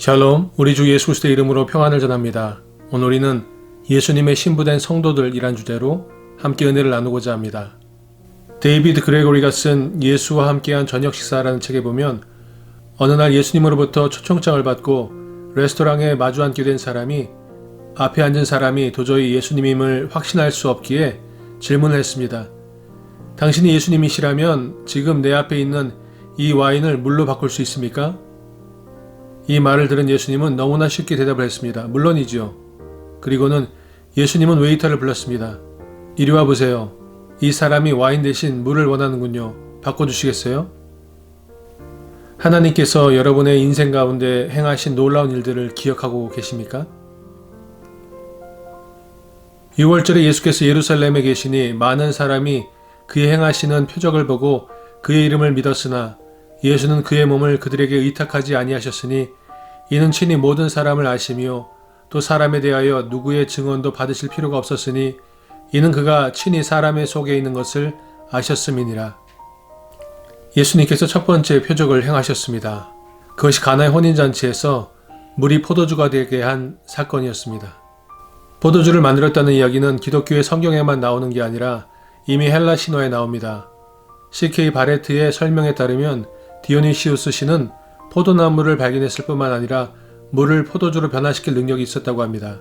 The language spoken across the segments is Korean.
샬롬, 우리 주 예수 그리스도의 이름으로 평안을 전합니다. 오늘 우리는 예수님의 신부된 성도들이란 주제로 함께 은혜를 나누고자 합니다. 데이비드 그레고리가 쓴 예수와 함께한 저녁 식사라는 책에 보면 어느 날 예수님으로부터 초청장을 받고 레스토랑에 마주 앉게 된 사람이 앞에 앉은 사람이 도저히 예수님임을 확신할 수 없기에 질문을 했습니다. 당신이 예수님이시라면 지금 내 앞에 있는 이 와인을 물로 바꿀 수 있습니까? 이 말을 들은 예수님은 너무나 쉽게 대답을 했습니다. 물론이지요. 그리고는 예수님은 웨이터를 불렀습니다. 이리 와 보세요. 이 사람이 와인 대신 물을 원하는군요. 바꿔주시겠어요? 하나님께서 여러분의 인생 가운데 행하신 놀라운 일들을 기억하고 계십니까? 6월절에 예수께서 예루살렘에 계시니 많은 사람이 그의 행하시는 표적을 보고 그의 이름을 믿었으나 예수는 그의 몸을 그들에게 의탁하지 아니하셨으니 이는 친히 모든 사람을 아시며 또 사람에 대하여 누구의 증언도 받으실 필요가 없었으니 이는 그가 친히 사람의 속에 있는 것을 아셨음이니라. 예수님께서 첫 번째 표적을 행하셨습니다. 그것이 가나의 혼인잔치에서 물이 포도주가 되게 한 사건이었습니다. 포도주를 만들었다는 이야기는 기독교의 성경에만 나오는 게 아니라 이미 헬라 신화에 나옵니다. C.K. 바레트의 설명에 따르면 디오니시우스 신은 포도나무를 발견했을 뿐만 아니라 물을 포도주로 변화시킬 능력이 있었다고 합니다.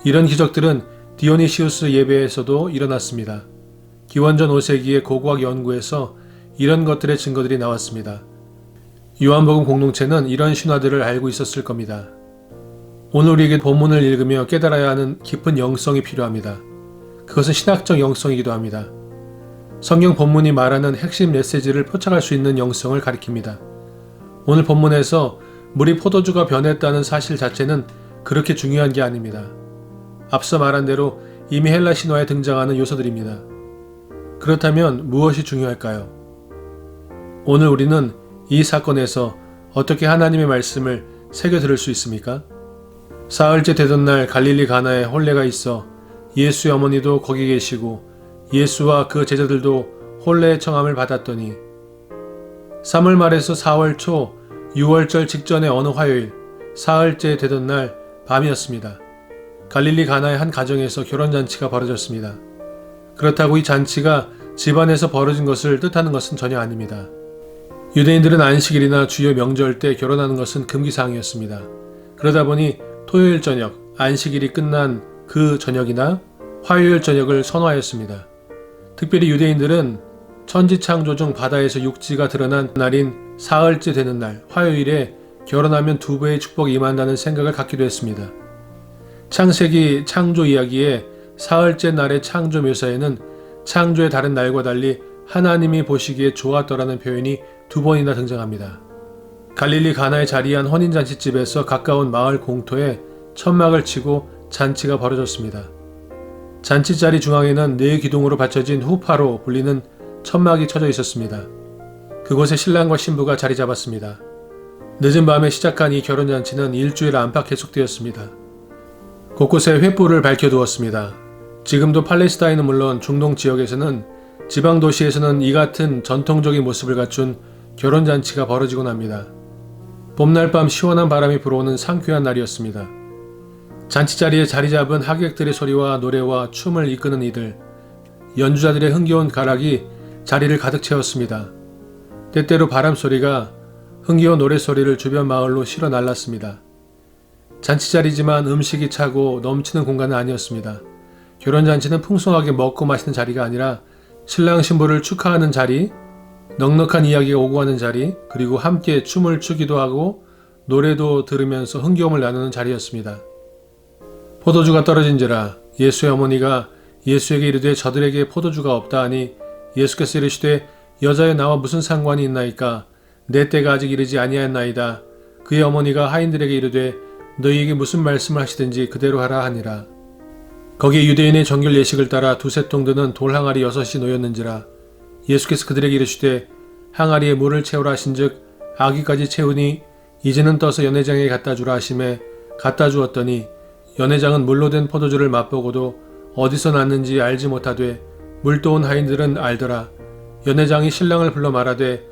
이런 기적들은 디오니시우스 예배에서도 일어났습니다. 기원전 5세기의 고고학 연구에서 이런 것들의 증거들이 나왔습니다. 요한복음 공동체는 이런 신화들을 알고 있었을 겁니다. 오늘 우리에게 본문을 읽으며 깨달아야 하는 깊은 영성이 필요합니다. 그것은 신학적 영성이기도 합니다. 성경 본문이 말하는 핵심 메시지를 포착할 수 있는 영성을 가리킵니다. 오늘 본문에서 물이 포도주가 변했다는 사실 자체는 그렇게 중요한 게 아닙니다. 앞서 말한 대로 이미 헬라 신화에 등장하는 요소들입니다. 그렇다면 무엇이 중요할까요? 오늘 우리는 이 사건에서 어떻게 하나님의 말씀을 새겨 들을 수 있습니까? 사흘째 되던 날 갈릴리 가나에 혼례가 있어 예수의 어머니도 거기 계시고 예수와 그 제자들도 혼례의 청함을 받았더니 3월 말에서 4월 초 6월절 직전의 어느 화요일 사흘째 되던 날 밤이었습니다. 갈릴리 가나의 한 가정에서 결혼잔치가 벌어졌습니다. 그렇다고 이 잔치가 집안에서 벌어진 것을 뜻하는 것은 전혀 아닙니다. 유대인들은 안식일이나 주요 명절 때 결혼하는 것은 금기사항이었습니다. 그러다 보니 토요일 저녁, 안식일이 끝난 그 저녁이나 화요일 저녁을 선호하였습니다. 특별히 유대인들은 천지창조 중 바다에서 육지가 드러난 날인 사흘째 되는 날, 화요일에 결혼하면 2배의 축복이 임한다는 생각을 갖기도 했습니다. 창세기 창조 이야기에 사흘째 날의 창조 묘사에는 창조의 다른 날과 달리 하나님이 보시기에 좋았더라는 표현이 2번이나 등장합니다. 갈릴리 가나에 자리한 혼인잔치집에서 가까운 마을 공터에 천막을 치고 잔치가 벌어졌습니다. 잔치자리 중앙에는 4기둥으로 받쳐진 후파로 불리는 천막이 쳐져 있었습니다. 그곳에 신랑과 신부가 자리 잡았습니다. 늦은 밤에 시작한 이 결혼잔치는 일주일 안팎 계속되었습니다. 곳곳에 횃불을 밝혀두었습니다. 지금도 팔레스타인은 물론 중동 지역에서는 지방 도시에서는 이 같은 전통적인 모습을 갖춘 결혼잔치가 벌어지곤 합니다. 봄날 밤 시원한 바람이 불어오는 상쾌한 날이었습니다. 잔치자리에 자리 잡은 하객들의 소리와 노래와 춤을 이끄는 이들, 연주자들의 흥겨운 가락이 자리를 가득 채웠습니다. 때때로 바람소리가 흥겨운 노래소리를 주변 마을로 실어 날랐습니다. 잔치자리지만 음식이 차고 넘치는 공간은 아니었습니다. 결혼잔치는 풍성하게 먹고 마시는 자리가 아니라 신랑 신부를 축하하는 자리, 넉넉한 이야기가 오고 가는 자리, 그리고 함께 춤을 추기도 하고 노래도 들으면서 흥겨움을 나누는 자리였습니다. 포도주가 떨어진지라 예수의 어머니가 예수에게 이르되 저들에게 포도주가 없다 하니 예수께서 이르시되 여자여 나와 무슨 상관이 있나이까 내 때가 아직 이르지 아니하였나이다. 그의 어머니가 하인들에게 이르되 너희에게 무슨 말씀을 하시든지 그대로 하라 하니라. 거기에 유대인의 정결 예식을 따라 2-3통 드는 돌 항아리 6이 놓였는지라. 예수께서 그들에게 이르시되 항아리에 물을 채우라 하신즉 아기까지 채우니 이제는 떠서 연회장에 갖다 주라 하심에 갖다 주었더니 연회장은 물로 된 포도주를 맛보고도 어디서 났는지 알지 못하되 물도온 하인들은 알더라. 연회장이 신랑을 불러 말하되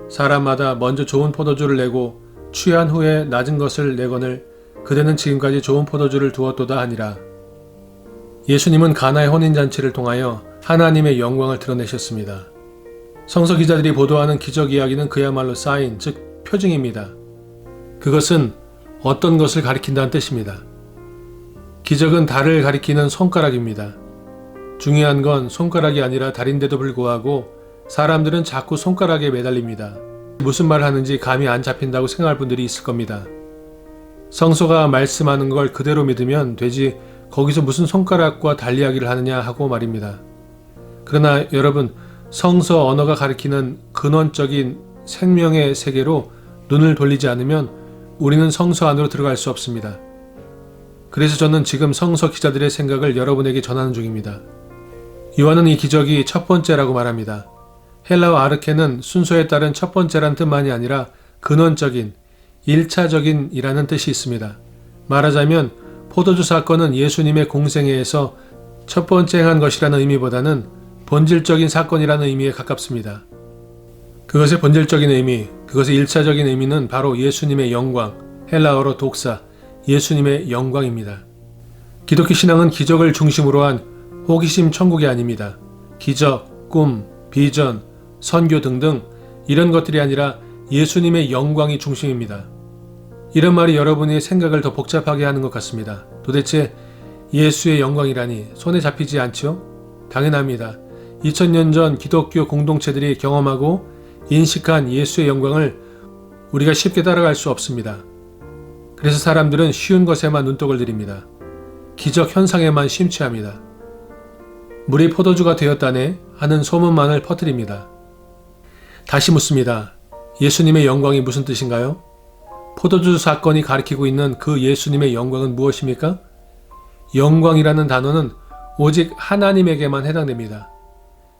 사람마다 먼저 좋은 포도주를 내고 취한 후에 낮은 것을 내거늘 그대는 지금까지 좋은 포도주를 두었도다 하니라. 예수님은 가나의 혼인잔치를 통하여 하나님의 영광을 드러내셨습니다. 성서 기자들이 보도하는 기적 이야기는 그야말로 사인, 즉 표징입니다. 그것은 어떤 것을 가리킨다는 뜻입니다. 기적은 달을 가리키는 손가락입니다. 중요한 건 손가락이 아니라 달인데도 불구하고 사람들은 자꾸 손가락에 매달립니다. 무슨 말을 하는지 감이 안 잡힌다고 생각할 분들이 있을 겁니다. 성서가 말씀하는 걸 그대로 믿으면 되지 거기서 무슨 손가락과 달 이야기를 하느냐 하고 말입니다. 그러나 여러분, 성서 언어가 가리키는 근원적인 생명의 세계로 눈을 돌리지 않으면 우리는 성서 안으로 들어갈 수 없습니다. 그래서 저는 지금 성서 기자들의 생각을 여러분에게 전하는 중입니다. 요한은 이 기적이 첫 번째라고 말합니다. 헬라어 아르케는 순서에 따른 첫 번째란 뜻만이 아니라 근원적인, 1차적인 이라는 뜻이 있습니다. 말하자면 포도주 사건은 예수님의 공생애에서 첫 번째 행한 것이라는 의미보다는 본질적인 사건이라는 의미에 가깝습니다. 그것의 본질적인 의미, 그것의 1차적인 의미는 바로 예수님의 영광, 헬라어로 독사, 예수님의 영광입니다. 기독교 신앙은 기적을 중심으로 한 호기심 천국이 아닙니다. 기적, 꿈, 비전, 선교 등등 이런 것들이 아니라 예수님의 영광이 중심입니다. 이런 말이 여러분의 생각을 더 복잡하게 하는 것 같습니다. 도대체 예수의 영광이라니 손에 잡히지 않죠? 당연합니다. 2000년 전 기독교 공동체들이 경험하고 인식한 예수의 영광을 우리가 쉽게 따라갈 수 없습니다. 그래서 사람들은 쉬운 것에만 눈독을 들입니다. 기적 현상에만 심취합니다. 물이 포도주가 되었다네 하는 소문만을 퍼뜨립니다. 다시 묻습니다. 예수님의 영광이 무슨 뜻인가요? 포도주 사건이 가리키고 있는 그 예수님의 영광은 무엇입니까? 영광이라는 단어는 오직 하나님에게만 해당됩니다.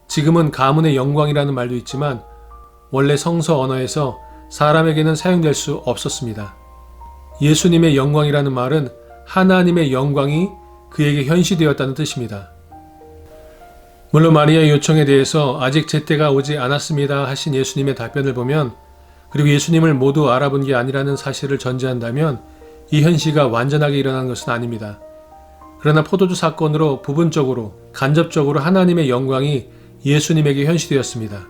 지금은 가문의 영광이라는 말도 있지만 원래 성서 언어에서 사람에게는 사용될 수 없었습니다. 예수님의 영광이라는 말은 하나님의 영광이 그에게 현시되었다는 뜻입니다. 물론 마리아의 요청에 대해서 아직 제때가 오지 않았습니다 하신 예수님의 답변을 보면, 그리고 예수님을 모두 알아본 게 아니라는 사실을 전제한다면 이 현시가 완전하게 일어난 것은 아닙니다. 그러나 포도주 사건으로 부분적으로, 간접적으로 하나님의 영광이 예수님에게 현시되었습니다.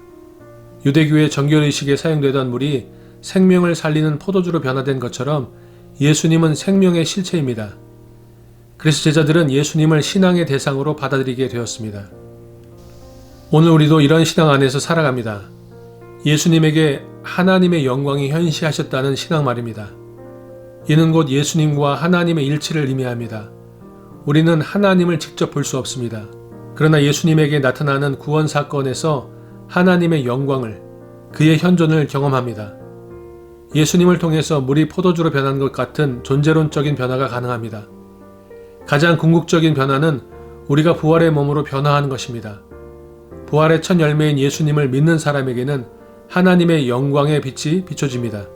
유대교의 정결의식에 사용되던 물이 생명을 살리는 포도주로 변화된 것처럼 예수님은 생명의 실체입니다. 그래서 제자들은 예수님을 신앙의 대상으로 받아들이게 되었습니다. 오늘 우리도 이런 신앙 안에서 살아갑니다. 예수님에게 하나님의 영광이 현시하셨다는 신앙 말입니다. 이는 곧 예수님과 하나님의 일치를 의미합니다. 우리는 하나님을 직접 볼 수 없습니다. 그러나 예수님에게 나타나는 구원 사건에서 하나님의 영광을, 그의 현존을 경험합니다. 예수님을 통해서 물이 포도주로 변한 것 같은 존재론적인 변화가 가능합니다. 가장 궁극적인 변화는 우리가 부활의 몸으로 변화하는 것입니다. 부활의 첫 열매인 예수님을 믿는 사람에게는 하나님의 영광의 빛이 비춰집니다.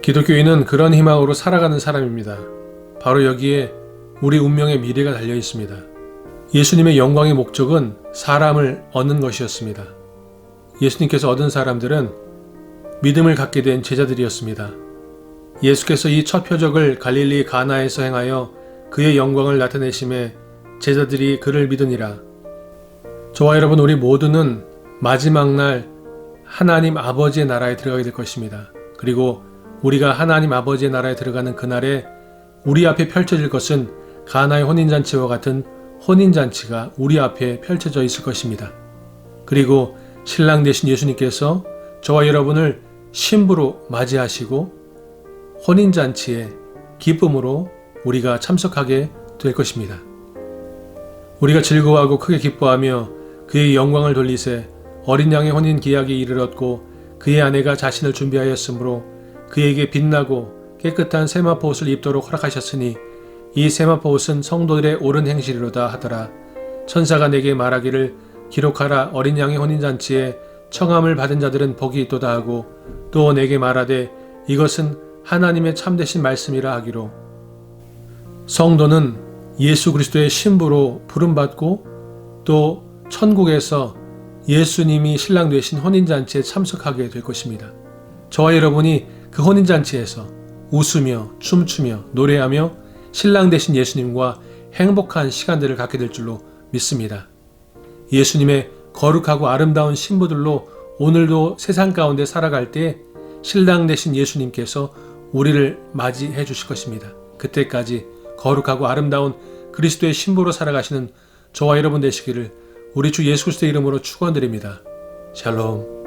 기독교인은 그런 희망으로 살아가는 사람입니다. 바로 여기에 우리 운명의 미래가 달려 있습니다. 예수님의 영광의 목적은 사람을 얻는 것이었습니다. 예수님께서 얻은 사람들은 믿음을 갖게 된 제자들이었습니다. 예수께서 이 첫 표적을 갈릴리 가나에서 행하여 그의 영광을 나타내심에 제자들이 그를 믿으니라. 저와 여러분, 우리 모두는 마지막 날 하나님 아버지의 나라에 들어가게 될 것입니다. 그리고 우리가 하나님 아버지의 나라에 들어가는 그날에 우리 앞에 펼쳐질 것은 가나의 혼인잔치와 같은 혼인잔치가 우리 앞에 펼쳐져 있을 것입니다. 그리고 신랑 되신 예수님께서 저와 여러분을 신부로 맞이하시고 혼인잔치의 기쁨으로 우리가 참석하게 될 것입니다. 우리가 즐거워하고 크게 기뻐하며 그의 영광을 돌리세 어린 양의 혼인 기약이 이르렀고 그의 아내가 자신을 준비하였으므로 그에게 빛나고 깨끗한 세마포 옷을 입도록 허락하셨으니 이 세마포 옷은 성도들의 옳은 행실이로다 하더라. 천사가 내게 말하기를 기록하라. 어린 양의 혼인잔치에 청함을 받은 자들은 복이 있도다 하고 또 내게 말하되 이것은 하나님의 참되신 말씀이라 하기로. 성도는 예수 그리스도의 신부로 부름받고 또 천국에서 예수님이 신랑 되신 혼인잔치에 참석하게 될 것입니다. 저와 여러분이 그 혼인잔치에서 웃으며 춤추며 노래하며 신랑 되신 예수님과 행복한 시간들을 갖게 될 줄로 믿습니다. 예수님의 거룩하고 아름다운 신부들로 오늘도 세상 가운데 살아갈 때 신랑 되신 예수님께서 우리를 맞이해 주실 것입니다. 그때까지 거룩하고 아름다운 그리스도의 신부로 살아가시는 저와 여러분 되시기를 우리 주 예수 그리스도의 이름으로 축원드립니다. 샬롬.